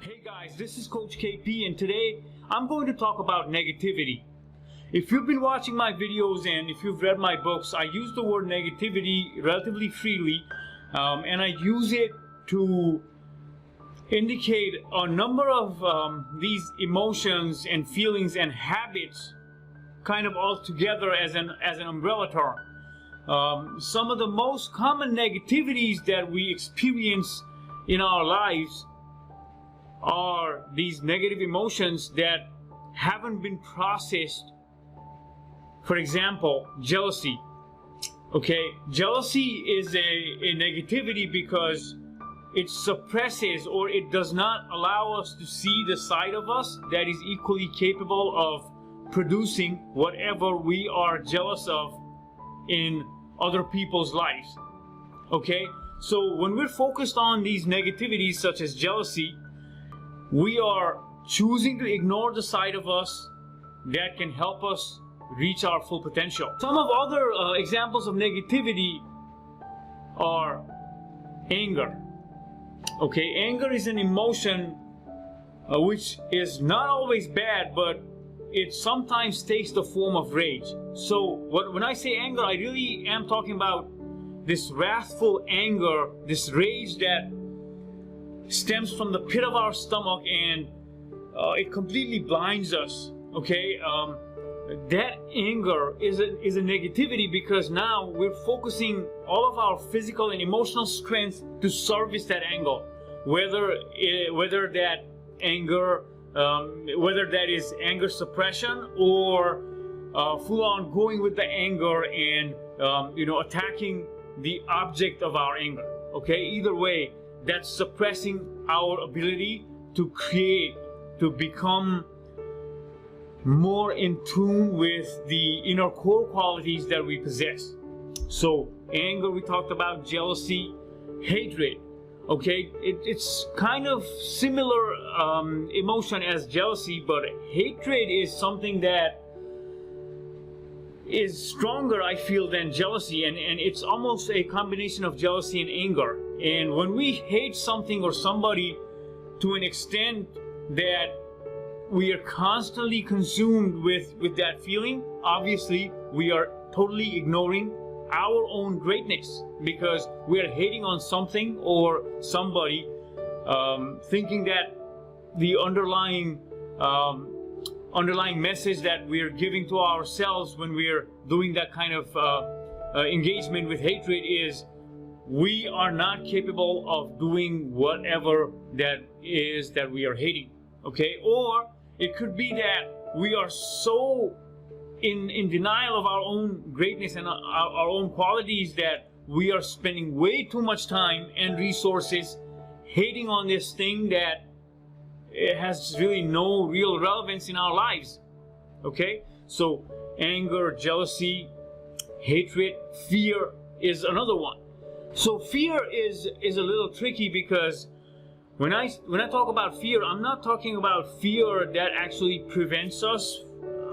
Hey guys, this is Coach KP and today I'm going to talk about negativity. If you've been watching my videos and if you've read my books, I use the word negativity relatively freely and I use it to indicate a number of these emotions and feelings and habits kind of all together as an umbrella term. Some of the most common negativities that we experience in our lives are these negative emotions that haven't been processed. For example, jealousy. Okay, jealousy is a negativity because it suppresses or it does not allow us to see the side of us that is equally capable of producing whatever we are jealous of in other people's lives. Okay, so when we're focused on these negativities such as jealousy, we are choosing to ignore the side of us that can help us reach our full potential. Some of other examples of negativity are anger. Okay, anger is an emotion which is not always bad, but it sometimes takes the form of rage. So when I say anger, I really am talking about this wrathful anger, this rage that stems from the pit of our stomach and it completely blinds us. Okay, that anger is a negativity because now we're focusing all of our physical and emotional strength to service that anger, whether that anger, whether that is anger suppression or full-on going with the anger and attacking the object of our anger. Okay, either way, that's suppressing our ability to create, to become more in tune with the inner core qualities that we possess. So anger, we talked about, jealousy, hatred. Okay, it's kind of similar emotion as jealousy, but hatred is something that is stronger, I feel, than jealousy, and it's almost a combination of jealousy and anger. And when we hate something or somebody to an extent that we are constantly consumed with that feeling, obviously we are totally ignoring our own greatness because we are hating on something or somebody, thinking that the underlying message that we're giving to ourselves when we're doing that kind of engagement with hatred is we are not capable of doing whatever that is that we are hating. Okay, or it could be that we are so in denial of our own greatness and our own qualities that we are spending way too much time and resources hating on this thing that it has really no real relevance in our lives. Okay, so anger, jealousy, hatred, fear is another one. So fear is a little tricky because when I talk about fear, I'm not talking about fear that actually prevents us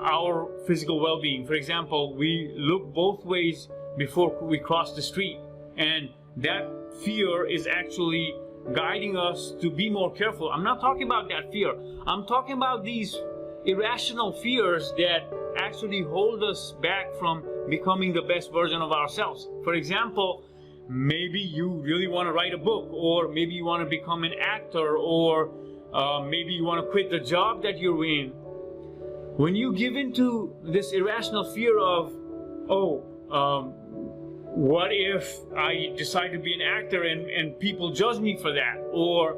our physical well-being. For example, we look both ways before we cross the street, and that fear is actually guiding us to be more careful. I'm not talking about that fear. I'm talking about these irrational fears that actually hold us back from becoming the best version of ourselves. For example, maybe you really want to write a book, or maybe you want to become an actor, or maybe you want to quit the job that you're in. When you give into this irrational fear of, what if I decide to be an actor and people judge me for that? Or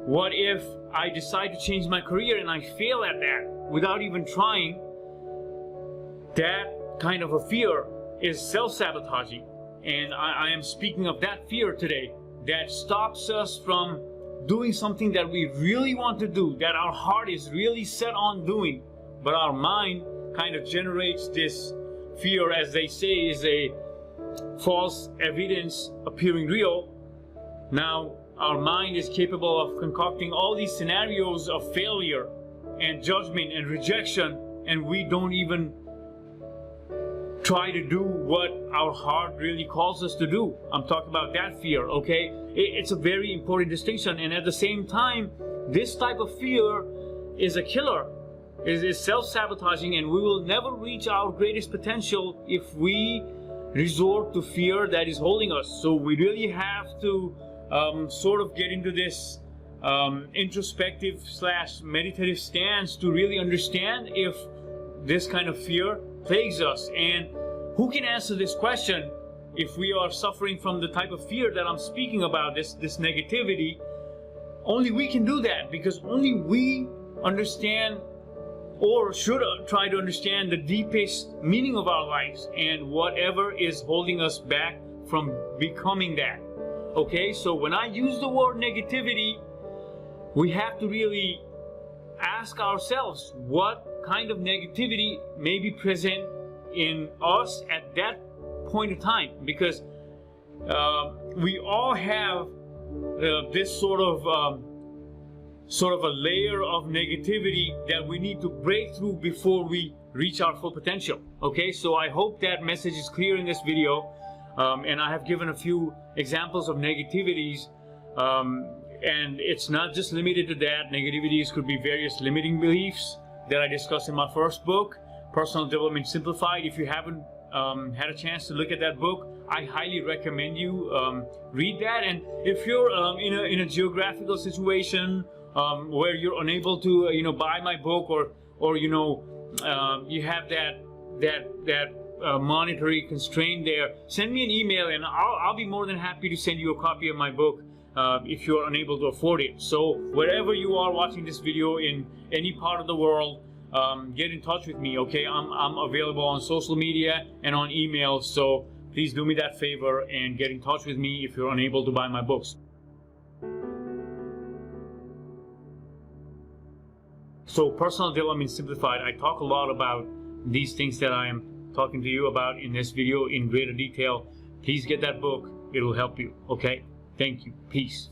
what if I decide to change my career and I fail at that without even trying? That kind of a fear is self-sabotaging. And I am speaking of that fear today that stops us from doing something that we really want to do, that our heart is really set on doing, but our mind kind of generates this fear, as they say, is a false evidence appearing real. Now, our mind is capable of concocting all these scenarios of failure and judgment and rejection, and we don't even try to do what our heart really calls us to do. I'm talking about that fear, okay? It's a very important distinction, and at the same time, this type of fear is a killer. It is self-sabotaging, and we will never reach our greatest potential if we resort to fear that is holding us. So we really have to sort of get into this introspective / meditative stance to really understand if this kind of fear plagues us. And who can answer this question if we are suffering from the type of fear that I'm speaking about, this negativity? Only we can do that, because only we understand, or should try to understand, the deepest meaning of our lives and whatever is holding us back from becoming that. Okay, so when I use the word negativity, we have to really ask ourselves what kind of negativity may be present in us at that point in time, because we all have this sort of a layer of negativity that we need to break through before we reach our full potential. Okay, so I hope that message is clear in this video, and I have given a few examples of negativities, and it's not just limited to that. Negativities could be various limiting beliefs that I discussed in my first book, Personal Development Simplified. If you haven't had a chance to look at that book, I highly recommend you read that. And if you're in a geographical situation where you're unable to buy my book, or you have that monetary constraint there, send me an email and I'll be more than happy to send you a copy of my book if you're unable to afford it. So wherever you are watching this video, in any part of the world, get in touch with me. Okay, I'm available on social media and on email, so please do me that favor and get in touch with me if you're unable to buy my books. So Personal Development Simplified, I talk a lot about these things that I am talking to you about in this video in greater detail. Please get that book. It'll help you. Okay, thank you. Peace.